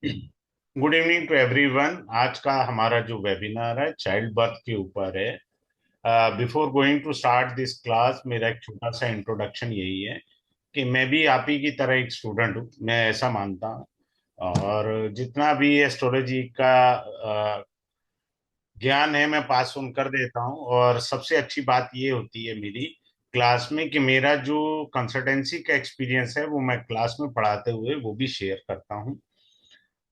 Good evening to everyone. आज का हमारा जो वेबिनार है चाइल्ड बर्थ के ऊपर है। Before going to start this class, मेरा एक छोटा सा इंट्रोडक्शन यही है कि मैं भी आप ही की तरह एक स्टूडेंट हूँ, मैं ऐसा मानता हूँ। और जितना भी एस्ट्रोलॉजी का ज्ञान है मैं पास ऑन कर देता हूँ। और सबसे अच्छी बात ये होती है मेरी क्लास में कि मेरा जो कंसल्टेंसी का एक्सपीरियंस है वो मैं क्लास में पढ़ाते हुए वो भी शेयर करता हूँ।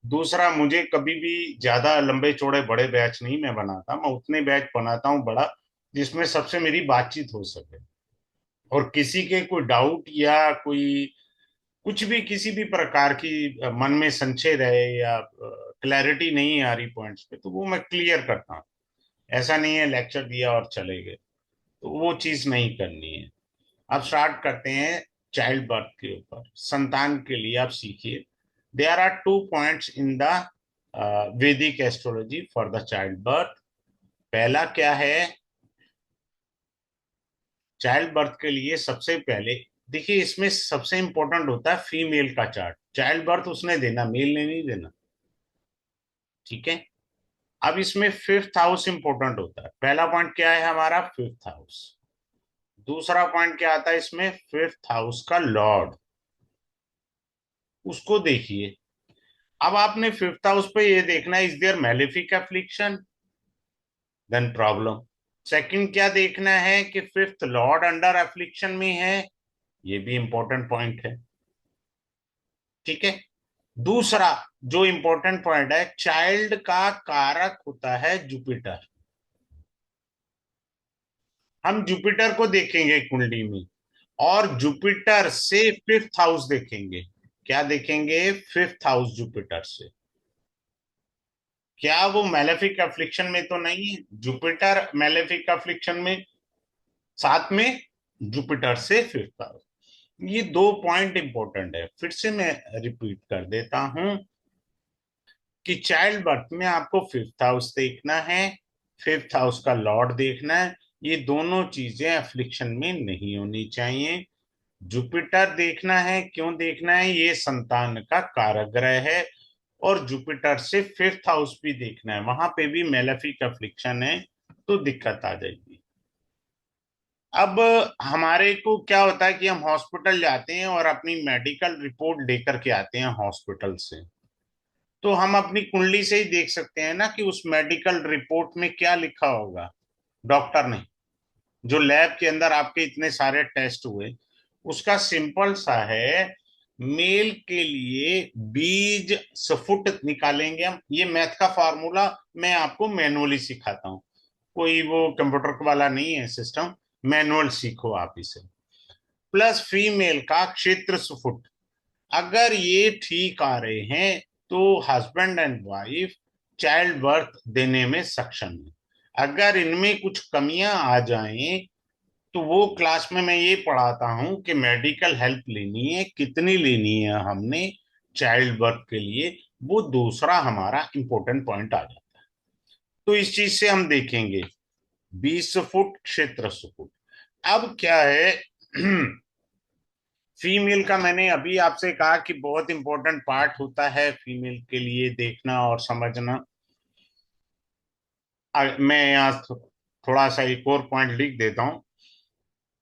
दूसरा, मुझे कभी भी ज्यादा लंबे चौड़े बड़े बैच नहीं मैं बनाता, मैं उतने बैच बनाता हूँ बड़ा जिसमें सबसे मेरी बातचीत हो सके। और किसी के कोई डाउट या कोई कुछ भी किसी भी प्रकार की मन में संशय रहे या क्लैरिटी नहीं आ रही पॉइंट्स पे, तो वो मैं क्लियर करता हूँ। ऐसा नहीं है लेक्चर दिया और चले गए, तो वो चीज नहीं करनी है। अब स्टार्ट करते हैं चाइल्ड बर्थ के ऊपर। संतान के लिए आप सीखिए, there are two points in the Vedic astrology for the child birth. पहला क्या है? चाइल्ड बर्थ के लिए सबसे पहले देखिए, इसमें सबसे इंपॉर्टेंट होता है फीमेल का चार्ट। चाइल्ड बर्थ उसने देना, मेल ने नहीं देना। ठीक है। अब इसमें फिफ्थ हाउस इंपॉर्टेंट होता है। पहला पॉइंट क्या है हमारा? Fifth house. दूसरा पॉइंट क्या आता है इसमें? फिफ्थ हाउस का लॉर्ड, उसको देखिए। अब आपने फिफ्थ हाउस पे ये देखना है, is there malefic affliction, then problem. Second क्या देखना है कि फिफ्थ लॉर्ड अंडर एफ्लिक्शन में है, ये भी इंपॉर्टेंट पॉइंट है। ठीक है। दूसरा जो इंपॉर्टेंट पॉइंट है, चाइल्ड का कारक होता है जुपिटर। हम जुपिटर को देखेंगे कुंडली में, और जुपिटर से फिफ्थ हाउस देखेंगे। क्या देखेंगे? फिफ्थ हाउस जुपिटर से। क्या वो मैलेफिक अफ्लिक्शन में तो नहीं है? जुपिटर मैलेफिक अफ्लिक्शन में, साथ में जुपिटर से फिफ्थ हाउस। ये दो पॉइंट इंपॉर्टेंट है। फिर से मैं रिपीट कर देता हूं कि चाइल्ड बर्थ में आपको फिफ्थ हाउस देखना है, फिफ्थ हाउस का लॉर्ड देखना है। ये दोनों चीजें अफ्लिक्शन में नहीं होनी चाहिए। जुपिटर देखना है, क्यों देखना है? ये संतान का कारक ग्रह है। और जुपिटर से फिफ्थ हाउस भी देखना है, वहां पे भी मेलेफिक अफ्लिक्शन है, तो दिक्कत आ जाएगी। अब हमारे को क्या होता है कि हम हॉस्पिटल जाते हैं और अपनी मेडिकल रिपोर्ट लेकर के आते हैं हॉस्पिटल से। तो हम अपनी कुंडली से ही देख सकते हैं ना कि उस मेडिकल रिपोर्ट में क्या लिखा होगा डॉक्टर ने। जो लैब के अंदर आपके इतने सारे टेस्ट हुए, उसका सिंपल सा है। मेल के लिए बीज स्फुट निकालेंगे हम। ये मैथ का फॉर्मूला मैं आपको मैनुअली सिखाता हूँ, कोई वो कंप्यूटर वाला नहीं है सिस्टम। मैनुअल सीखो आप इसे। प्लस फीमेल का क्षेत्र सुफुट। अगर ये ठीक आ रहे हैं तो husband and wife child birth देने में सक्षम है। अगर इनमें कुछ कमियां आ जाएं तो वो क्लास में मैं ये पढ़ाता हूं कि मेडिकल हेल्प लेनी है, कितनी लेनी है हमने चाइल्ड बर्थ के लिए। वो दूसरा हमारा इंपॉर्टेंट पॉइंट आ जाता है। तो इस चीज से हम देखेंगे 20 फुट क्षेत्र सुफुट। अब क्या है? फीमेल का मैंने अभी आपसे कहा कि बहुत इंपॉर्टेंट पार्ट होता है फीमेल के लिए देखना और समझना। मैं यहाँ थोड़ा सा एक और पॉइंट लिख देता हूँ।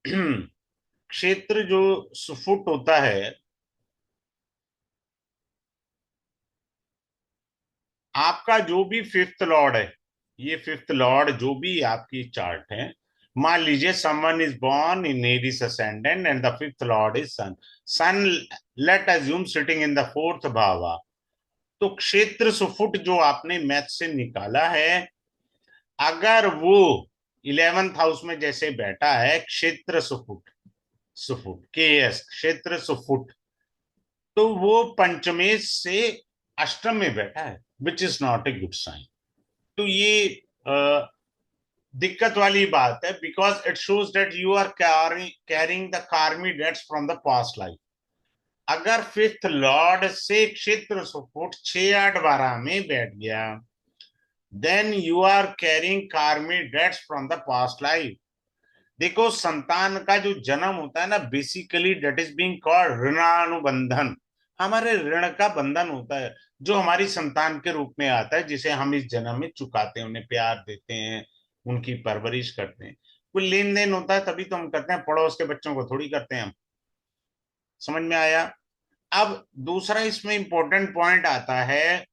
क्षेत्र जो सुफुट होता है, आपका जो भी फिफ्थ लॉर्ड है, ये फिफ्थ लॉर्ड जो भी आपकी चार्ट है, मान लीजिए someone is born in Aries ascendant and the fifth lord is Sun. Sun, let assume sitting in the fourth bhava. तो क्षेत्र सुफुट जो आपने मैथ से निकाला है, अगर वो इलेवेंथ हाउस में जैसे बैठा है क्षेत्र सुफुट, सुफुट के एस क्षेत्र सुफुट, तो वो पंचमेश से अष्टम में बैठा है, which is not a good sign. तो ये दिक्कत वाली बात है, because it shows that you are carrying the karmic debts from the past life. अगर फिफ्थ लॉर्ड से क्षेत्र सुफुट 6 8 12 में बैठ गया, then you are carrying karmic debts from the past life. देखो, संतान का जो जन्म होता है ना, basically debt is being called ऋणानुबंधन। हमारे ऋण का बंधन होता है, जो हमारी संतान के रूप में आता है, जिसे हम इस जन्म में चुकाते हैं, उन्हें प्यार देते हैं, उनकी परवरिश करते हैं। कोई लेन देन होता है तभी तो हम करते हैं, पड़ोस के बच्चों को थोड़ी करते हैं हम। समझ में आया? अब दूसरा इसमें इंपॉर्टेंट पॉइंट आता है,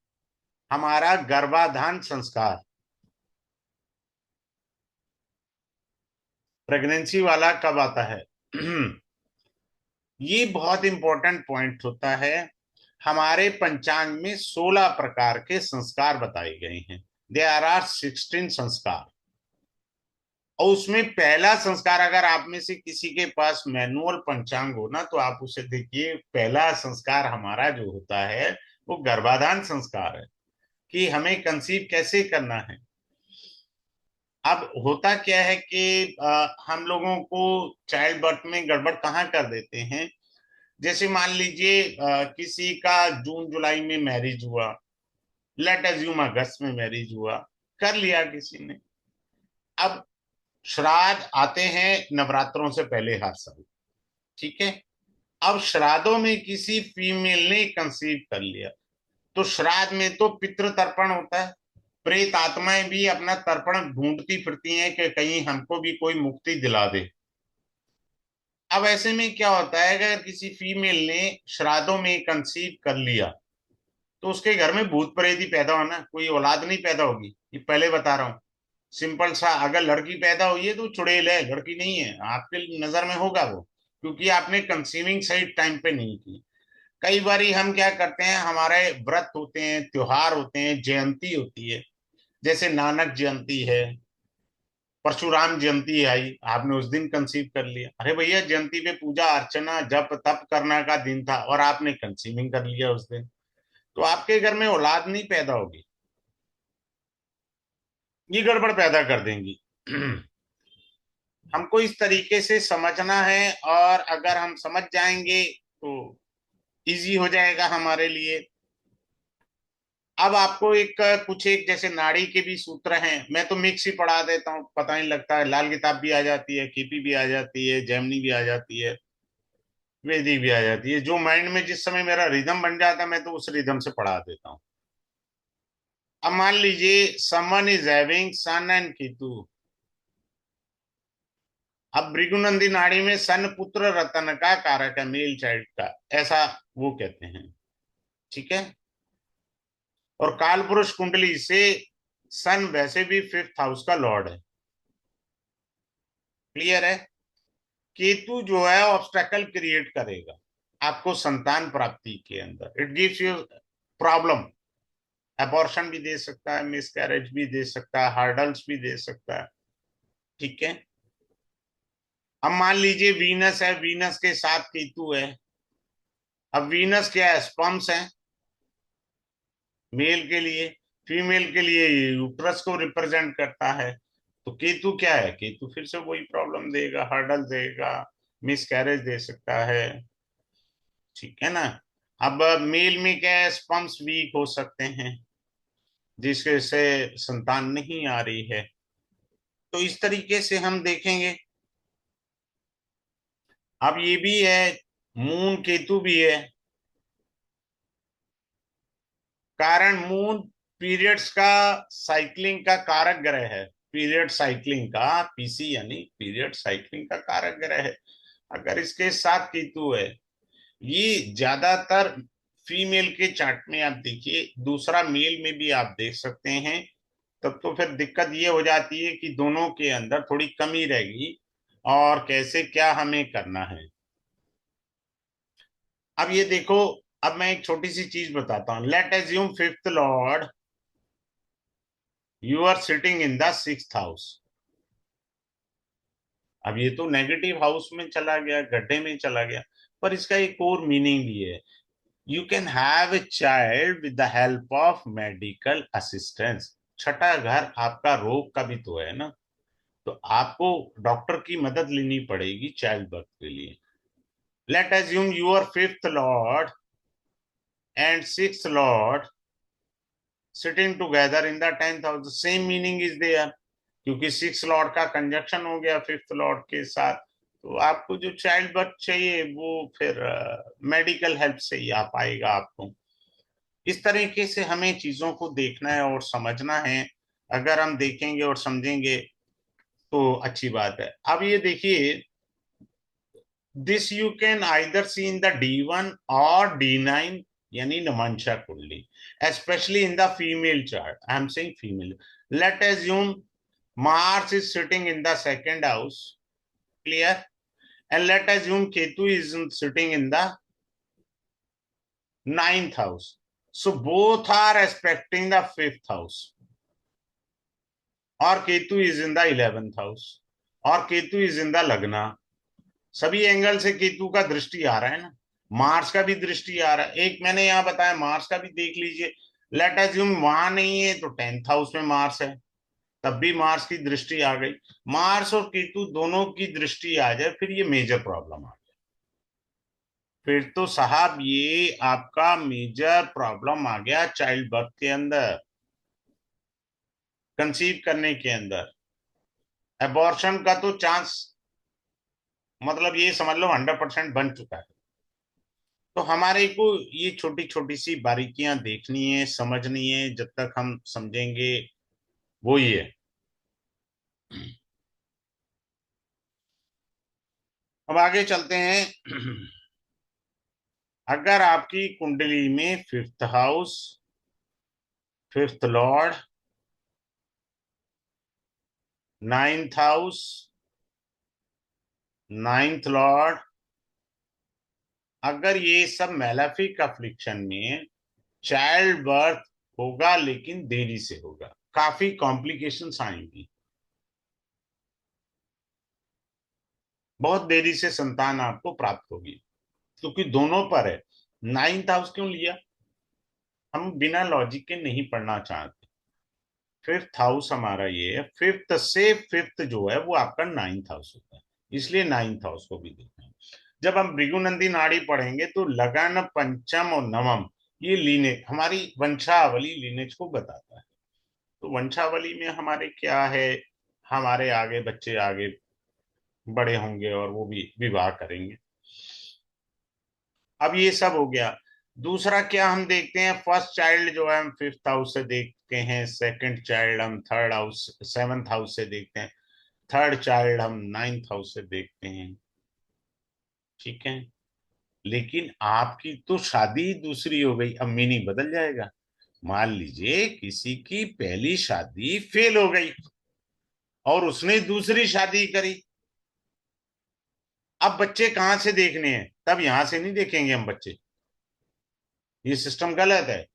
हमारा गर्भाधान संस्कार, प्रेगनेंसी वाला कब आता है? ये बहुत इंपॉर्टेंट पॉइंट होता है। हमारे पंचांग में 16 प्रकार के संस्कार बताए गए हैं। देयर आर 16 संस्कार। और उसमें पहला संस्कार, अगर आप में से किसी के पास मैनुअल पंचांग हो ना, तो आप उसे देखिए, पहला संस्कार हमारा जो होता है वो गर्भाधान संस्कार है, कि हमें कंसीव कैसे करना है। अब होता क्या है कि हम लोगों को चाइल्ड बर्थ में गड़बड़ कहाँ कर देते हैं। जैसे मान लीजिए किसी का जून जुलाई में मैरिज हुआ, लेट अज्यूम अगस्त में मैरिज हुआ, कर लिया किसी ने। अब श्राद्ध आते हैं नवरात्रों से पहले हर साल, ठीक है। अब श्राद्धों में किसी फीमेल ने कंसीव कर लिया, तो श्राद्ध में तो पितृ तर्पण होता है। प्रेत आत्माएं भी अपना तर्पण ढूंढती फिरती हैं कि कहीं हमको भी कोई मुक्ति दिला दे। अब ऐसे में क्या होता है, अगर किसी फीमेल ने श्राद्धों में कंसीव कर लिया, तो उसके घर में भूत प्रेत ही पैदा होना, कोई औलाद नहीं पैदा होगी, ये पहले बता रहा हूँ। सिंपल सा, अगर लड़की पैदा हुई है तो चुड़ैल है, लड़की नहीं है आपके नजर में होगा वो, क्योंकि आपने कंसीविंग सही टाइम पे नहीं की। कई बारी हम क्या करते हैं, हमारे व्रत होते हैं, त्योहार होते हैं, जयंती होती है, जैसे नानक जयंती है, परशुराम जयंती आई, आपने उस दिन कंसीव कर लिया। अरे भैया, जयंती पे पूजा अर्चना जप तप करने का दिन था और आपने कंसीविंग कर लिया उस दिन, तो आपके घर में औलाद नहीं पैदा होगी, ये गड़बड़ पैदा कर देंगी। हमको इस तरीके से समझना है, और अगर हम समझ जाएंगे तो इजी हो जाएगा हमारे लिए। अब आपको एक कुछ एक जैसे नाड़ी के भी सूत्र हैं, मैं तो मिक्स ही पढ़ा देता हूँ, पता नहीं लगता है, लाल किताब भी आ जाती है, केपी भी आ जाती है, जेमनी भी आ जाती है, वेदी भी आ जाती है। जो माइंड में जिस समय मेरा रिदम बन जाता है, मैं तो उस रिदम से पढ़ा देता हूँ। अब मान लीजिए someone is having Sun and Ketu. अब भृगुनंदी नाड़ी में सन पुत्र रतन का कारक है, मेल चाइल्ड का, ऐसा वो कहते हैं, ठीक है। और काल पुरुष कुंडली से सन वैसे भी फिफ्थ हाउस का लॉर्ड है, क्लियर है। केतु जो है ऑब्स्टेकल क्रिएट करेगा आपको संतान प्राप्ति के अंदर, it gives you problem, abortion भी दे सकता है, मिसकैरेज भी दे सकता है, हार्डल्स भी दे सकता है, ठीक है। अब मान लीजिए वीनस है, वीनस के साथ केतु है। अब वीनस क्या है, स्पर्म्स है मेल के लिए, फीमेल के लिए यूट्रस को रिप्रेजेंट करता है। तो केतु क्या है, केतु फिर से वही प्रॉब्लम देगा, हर्डल देगा, मिसकैरेज दे सकता है, ठीक है ना। अब मेल में क्या है, स्पर्म्स वीक हो सकते हैं, जिसके से संतान नहीं आ रही है। तो इस तरीके से हम देखेंगे। अब ये भी है, मून केतु भी है, कारण मून पीरियड्स का साइक्लिंग का कारक ग्रह है, पीरियड साइक्लिंग का, पीसी यानी पीरियड साइक्लिंग का कारक ग्रह है। अगर इसके साथ केतु है, ये ज्यादातर फीमेल के चार्ट में आप देखिए, दूसरा मेल में भी आप देख सकते हैं। तब तो फिर दिक्कत ये हो जाती है कि दोनों के अंदर थोड़ी कमी रहेगी, और कैसे क्या हमें करना है। अब ये देखो, अब मैं एक छोटी सी चीज बताता हूँ। Let assume fifth lord, you are sitting in the sixth house. अब ये तो नेगेटिव हाउस में चला गया, गड्ढे में चला गया, पर इसका एक और मीनिंग भी है। You can have a child with the help of medical assistance. छठा घर आपका रोग का भी तो है ना, तो आपको डॉक्टर की मदद लेनी पड़ेगी चाइल्ड बर्थ के लिए। Let assume your fifth lord and sixth lord sitting together in the tenth house, same meaning is there, क्योंकि सिक्स लॉर्ड का कंजक्शन हो गया फिफ्थ लॉर्ड के साथ, तो आपको जो चाइल्ड बर्थ चाहिए वो फिर मेडिकल हेल्प से ही आ पाएगा आपको। इस तरीके से हमें चीजों को देखना है और समझना है। अगर हम देखेंगे और समझेंगे तो अच्छी बात है। अब ये देखिए, this you can either see in the D1 और D9, यानी नमांशा कुंडली, especially in the female chart. I am saying female. Let assume Mars is sitting in the second house. Clear? And let assume Ketu is sitting in the ninth house. So both are aspecting the fifth house. और Ketu is in the 11th house, और Ketu is in the लग्ना। सभी angle से केतु का दृष्टि आ रहा है ना, मार्स का भी दृष्टि आ रहा है। एक मैंने यहां बताया मार्स का भी देख लीजिए। लेट अज्यूम वहां नहीं है तो 10th हाउस में मार्स है, तब भी मार्स की दृष्टि आ गई। मार्स और केतु दोनों की दृष्टि आ जाए फिर ये मेजर प्रॉब्लम आ जाए। फिर तो साहब ये आपका मेजर प्रॉब्लम आ गया चाइल्ड बर्थ के अंदर, कंसीव करने के अंदर। एबॉर्शन का तो चांस मतलब ये समझ लो 100% बन चुका है। तो हमारे को ये छोटी छोटी सी बारीकियां देखनी है, समझनी है। जब तक हम समझेंगे वो ही है। अब आगे चलते हैं। अगर आपकी कुंडली में fifth house, fifth Lord, ninth house, ninth Lord, अगर ये सब मैलेफिक अफ्लिक्शन में, चाइल्ड बर्थ होगा लेकिन देरी से होगा, काफी कॉम्प्लिकेशंस आएंगी, बहुत देरी से संतान आपको प्राप्त होगी, क्योंकि दोनों पर है। नाइन्थ हाउस क्यों लिया, हम बिना लॉजिक के नहीं पढ़ना चाहते। फिफ्थ हाउस हमारा ये है, फिफ्थ से फिफ्थ जो है वो आपका नाइन्थ हाउस होता है, इसलिए नाइन्थ हाउस को भी देखना है। जब हम भृगुनंदी नाड़ी पढ़ेंगे तो लगन, पंचम और नवम, ये लीनेज, हमारी वंशावली लीनेज को बताता है। तो वंशावली में हमारे क्या है, हमारे आगे बच्चे आगे बड़े होंगे और वो भी विवाह करेंगे। अब ये सब हो गया। दूसरा क्या हम देखते हैं, फर्स्ट चाइल्ड जो है हम फिफ्थ हाउस से देखते हैं, सेकंड चाइल्ड हम थर्ड हाउस सेवंथ हाउस से देखते हैं, थर्ड चाइल्ड हम नाइन्थ हाउस से देखते हैं। ठीक है, लेकिन आपकी तो शादी दूसरी हो गई, अब मीनिंग बदल जाएगा। मान लीजिए किसी की पहली शादी फेल हो गई और उसने दूसरी शादी करी, अब बच्चे कहां से देखने हैं, तब यहां से नहीं देखेंगे हम बच्चे, ये सिस्टम गलत है।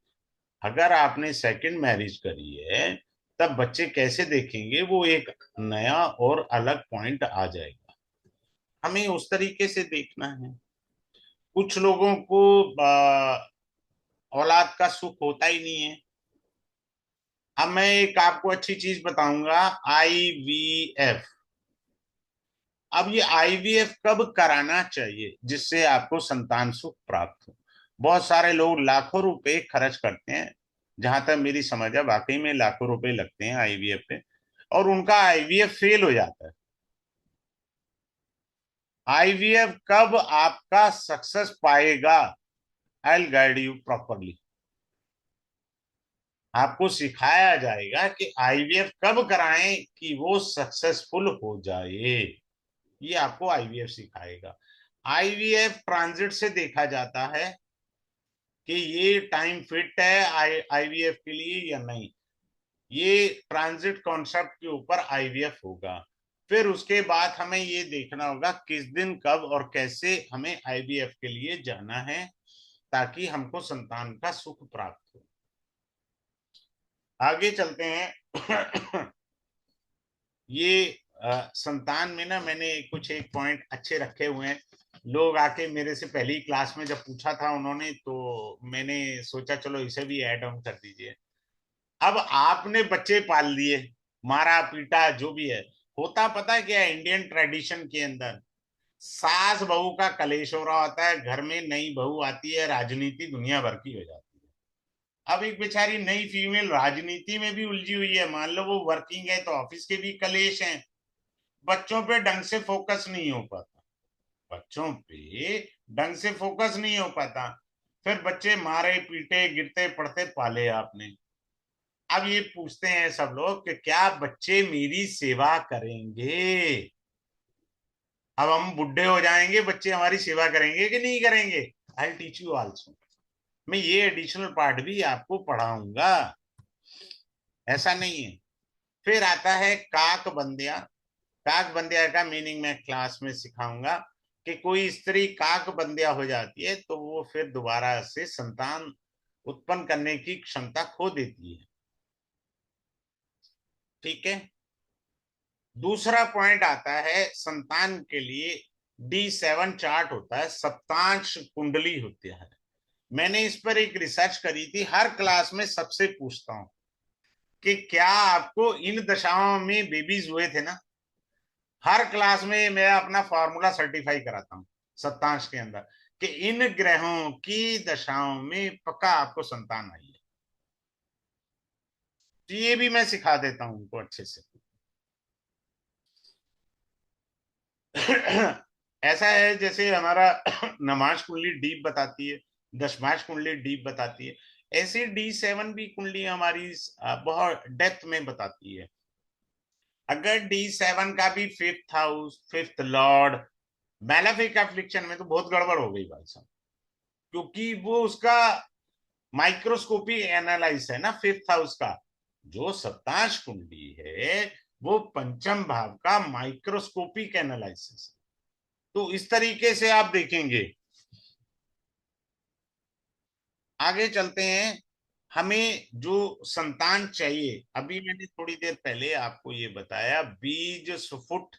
अगर आपने सेकंड मैरिज करी है तब बच्चे कैसे देखेंगे, वो एक नया और अलग पॉइंट आ जाएगा। हमें उस तरीके से देखना है। कुछ लोगों को औलाद का सुख होता ही नहीं है। अब मैं एक आपको अच्छी चीज बताऊंगा, IVF। अब ये IVF कब कराना चाहिए जिससे आपको संतान सुख प्राप्त हो। बहुत सारे लोग लाखों रुपए खर्च करते हैं, जहां तक मेरी समझ है वाकई में लाखों रुपए लगते हैं IVF पे, और उनका IVF फेल हो जाता है। IVF कब आपका सक्सेस पाएगा, I will guide you properly. आपको सिखाया जाएगा कि IVF कब कराएं कि वो सक्सेसफुल हो जाए, ये आपको IVF सिखाएगा। IVF ट्रांजिट से देखा जाता है कि ये टाइम फिट है IVF के लिए या नहीं। ये ट्रांजिट कॉन्सेप्ट के ऊपर IVF होगा। फिर उसके बाद हमें ये देखना होगा किस दिन कब और कैसे हमें IVF के लिए जाना है ताकि हमको संतान का सुख प्राप्त हो। आगे चलते हैं। ये संतान में ना मैंने कुछ एक पॉइंट अच्छे रखे हुए हैं। लोग आके मेरे से पहली क्लास में जब पूछा था उन्होंने, तो मैंने सोचा चलो इसे भी ऐड ऑन कर दीजिए। अब आपने बच्चे पाल लिए, मारा पीटा जो भी है, होता पता है क्या है, इंडियन ट्रेडिशन के अंदर सास बहू का कलेश हो रहा होता है, घर में नई बहू आती है, राजनीति दुनिया भर की हो जाती है। अब एक बेचारी नई फीमेल राजनीति में भी उलझी हुई है, मान लो वो वर्किंग है तो ऑफिस के भी कलेश हैं, बच्चों पे ढंग से फोकस नहीं हो पाता। बच्चों पे ढंग से फोकस नहीं हो पाता, फिर बच्चे मारे पीटे गिरते पड़ते पाले आपने। अब ये पूछते हैं सब लोग कि क्या बच्चे मेरी सेवा करेंगे? अब हम बुढ़े हो जाएंगे, बच्चे हमारी सेवा करेंगे कि नहीं करेंगे? I teach you also. मैं ये एडिशनल पार्ट भी आपको पढ़ाऊंगा, ऐसा नहीं है। फिर आता है काक बंदिया। काक बंदिया का मीनिंग मैं क्लास में सिखाऊंगा कि कोई स्त्री काक बंदिया हो जाती है तो वो फिर दोबारा से संतान उत्पन्न करने की क्षमता खो देती है। ठीक है। दूसरा पॉइंट आता है संतान के लिए D7 चार्ट होता है, सप्तांश कुंडली होती है। मैंने इस पर एक रिसर्च करी थी, हर क्लास में सबसे पूछता हूं कि क्या आपको इन दशाओं में बेबीज हुए थे ना? हर क्लास में मैं अपना फॉर्मूला सर्टिफाई कराता हूँ सप्तांश के अंदर कि इन ग्रहों की दशाओं में पक्का आपको संतान आई है। तो ये भी मैं सिखा देता हूँ उनको अच्छे से। ऐसा है जैसे हमारा नमाज कुंडली डीप बताती है, दशमाश कुंडली डीप बताती है, ऐसे D7 भी कुंडली हमारी बहुत डेप्थ में बताती है। अगर D7 का भी fifth house, fifth Lord malefic affliction में, तो बहुत गड़बड़ हो गई भाई साहब, क्योंकि वो उसका माइक्रोस्कोपी एनालाइज है ना फिफ्थ हाउस का। जो सप्तांश कुंडली है वो पंचम भाव का माइक्रोस्कोपिक एनालिसिस। तो इस तरीके से आप देखेंगे। आगे चलते हैं। हमें जो संतान चाहिए, अभी मैंने थोड़ी देर पहले आपको ये बताया, बीज सुफुट,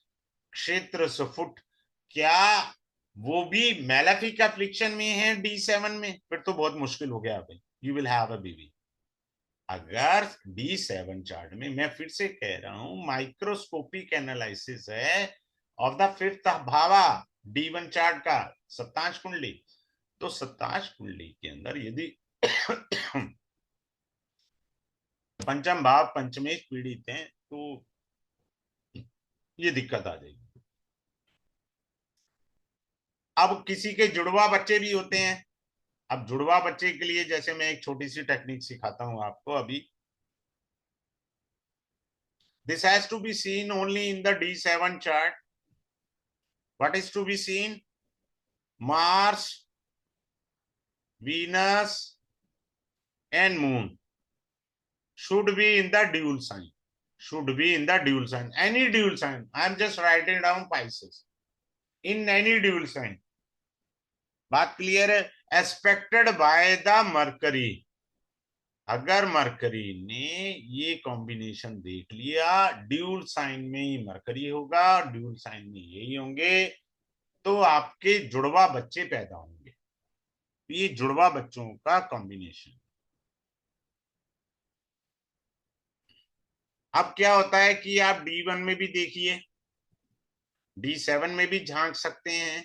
क्षेत्र सुफुट, क्या वो भी मैलेफिक एफ्लिक्शन में है D7 में? फिर तो बहुत मुश्किल हो गया भाई, you will have a baby. अगर D7 चार्ट में, मैं फिर से कह रहा हूं, माइक्रोस्कोपिक एनालिसिस है of the fifth bhava, D1 chart का सप्तांश कुंडली, तो सप्तांश कुंडली के अंदर यदि पंचम भाव पंचमेश पीड़ित हैं तो ये दिक्कत आ जाएगी। अब किसी के जुड़वा बच्चे भी होते हैं। अब जुड़वा बच्चे के लिए जैसे मैं एक छोटी सी टेक्निक सिखाता हूं आपको अभी। This has to be seen only in the D7 chart. What is to be seen? Mars, Venus and Moon should be in the dual sign. Should be in the dual sign. Any dual sign. I am just writing down Pisces. In any dual sign. बात clear है? Expected by the mercury. अगर mercury ने ये combination देख लिया, dual sign में ही mercury होगा, dual sign में यही होंगे, तो आपके जुड़वा बच्चे पैदा होंगे। ये जुड़वा बच्चों का कॉम्बिनेशन। अब क्या होता है कि आप D1 में भी देखिए, D7 में भी झांक सकते हैं।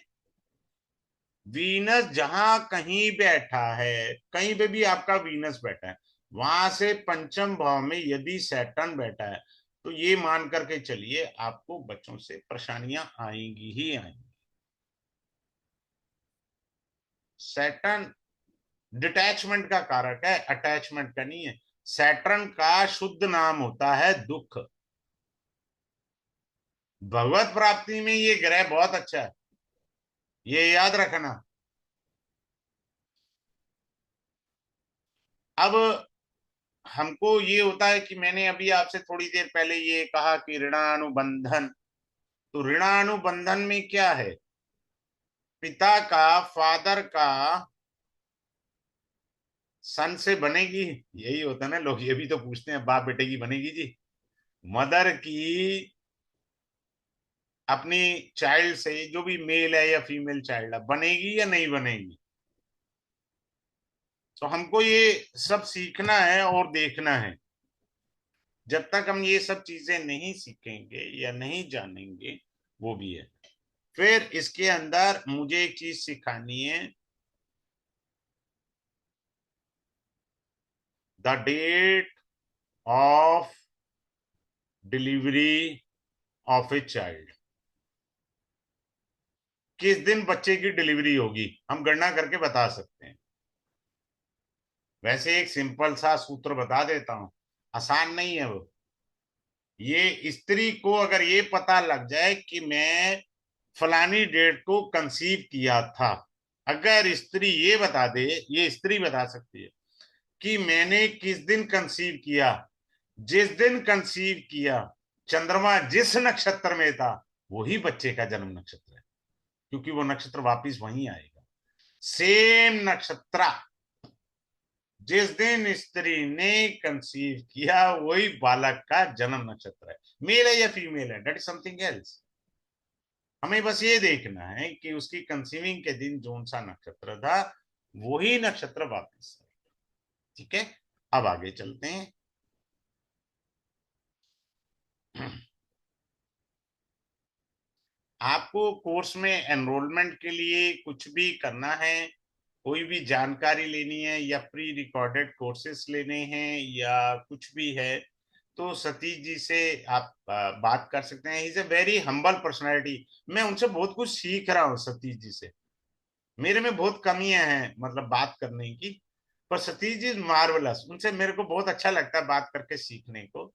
वीनस जहां कहीं बैठा है, कहीं पे भी आपका वीनस बैठा है, वहां से पंचम भाव में यदि सैटर्न बैठा है, तो ये मान करके चलिए आपको बच्चों से परेशानियां आएंगी ही आएंगी। सैटर्न डिटैचमेंट का कारक है, अटैचमेंट का नहीं है। सैटर्न का शुद्ध नाम होता है दुख। भगवत प्राप्ति में ये ग्रह बहुत अच्छा है, ये याद रखना। अब हमको ये होता है कि मैंने अभी आपसे थोड़ी देर पहले ये कहा कि ऋणानुबंधन, तो ऋणानुबंधन में क्या है? पिता का, फादर का सन से बनेगी, यही होता है ना, लोग ये भी तो पूछते हैं बाप बेटे की बनेगी जी। मदर की अपनी चाइल्ड से, जो भी मेल है या फीमेल चाइल्ड है, बनेगी या नहीं बनेगी? तो हमको ये सब सीखना है और देखना है। जब तक हम ये सब चीजें नहीं सीखेंगे या नहीं जानेंगे, वो भी है। फिर इसके अंदर मुझे एक चीज सिखानी है, the date of delivery of a child. किस दिन बच्चे की डिलीवरी होगी, हम गणना करके बता सकते हैं। वैसे एक सिंपल सा सूत्र बता देता हूं, आसान नहीं है वो। ये स्त्री को अगर ये पता लग जाए कि मैं फलानी डेट को कंसीव किया था, अगर स्त्री ये बता दे, ये स्त्री बता सकती है कि मैंने किस दिन कंसीव किया, जिस दिन कंसीव किया चंद्रमा जिस नक्षत्र में था, वही बच्चे का जन्म नक्षत्र है, क्योंकि वो नक्षत्र वापिस वहीं आएगा। सेम नक्षत्र जिस दिन स्त्री ने कंसीव किया, वही बालक का जन्म नक्षत्र है। मेल है या फीमेल है, दैट इज समथिंग एल्स। हमें बस ये देखना है कि उसकी कंसीविंग के दिन जोन सा नक्षत्र था, वही नक्षत्र वापिस है। ठीक है, अब आगे चलते हैं। आपको कोर्स में एनरोलमेंट के लिए कुछ भी करना है, कोई भी जानकारी लेनी है, या प्री रिकॉर्डेड कोर्सेस लेने हैं, या कुछ भी है, तो सतीश जी से आप बात कर सकते हैं। Is a very humble personality. मैं उनसे बहुत कुछ सीख रहा हूँ सतीश जी से। मेरे में बहुत कमियां हैं मतलब बात करने की, पर सतीश जी मार्वलस, उनसे मेरे को बहुत अच्छा लगता है बात करके सीखने को।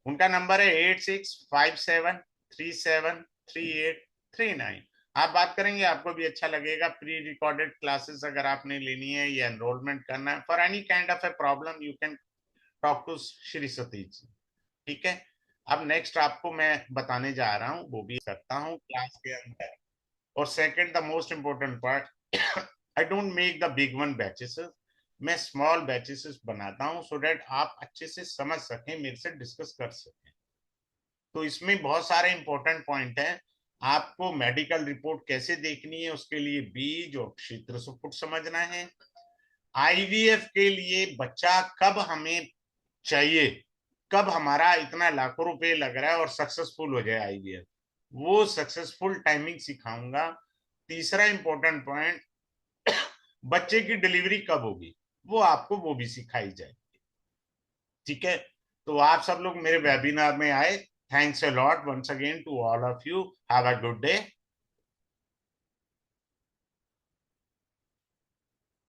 उनका नंबर है 8657373839। आप बात करेंगे, आपको भी अच्छा लगेगा। प्री रिकॉर्डेड क्लासेस अगर आपने लेनी है या एनरोलमेंट करना है for any kind of a problem, you can talk to Shri Satish ji. ठीक है, अब नेक्स्ट आपको मैं बताने जा रहा हूँ, वो भी करता हूँ क्लास के अंदर। और second the most important part, I don't make the big one batches, मैं स्मॉल बैचेस बनाता हूँ, सो दैट आप अच्छे से समझ सकें, मेरे से डिस्कस कर सकें। तो इसमें बहुत सारे इंपॉर्टेंट पॉइंट हैं। आपको मेडिकल रिपोर्ट कैसे देखनी है, उसके लिए बीज और क्षेत्र सुपुट समझना है। आईवीएफ के लिए बच्चा कब हमें चाहिए, कब हमारा इतना लाखों रुपए लग रहा है और सक्सेसफुल हो जाए आईवीएफ, वो सक्सेसफुल टाइमिंग सिखाऊंगा। तीसरा इंपॉर्टेंट पॉइंट, बच्चे की डिलीवरी कब होगी, वो आपको वो भी सिखाई जाएगी। ठीक है, तो आप सब लोग मेरे वेबिनार में आए। Thanks a lot once again to all of you. Have a good day.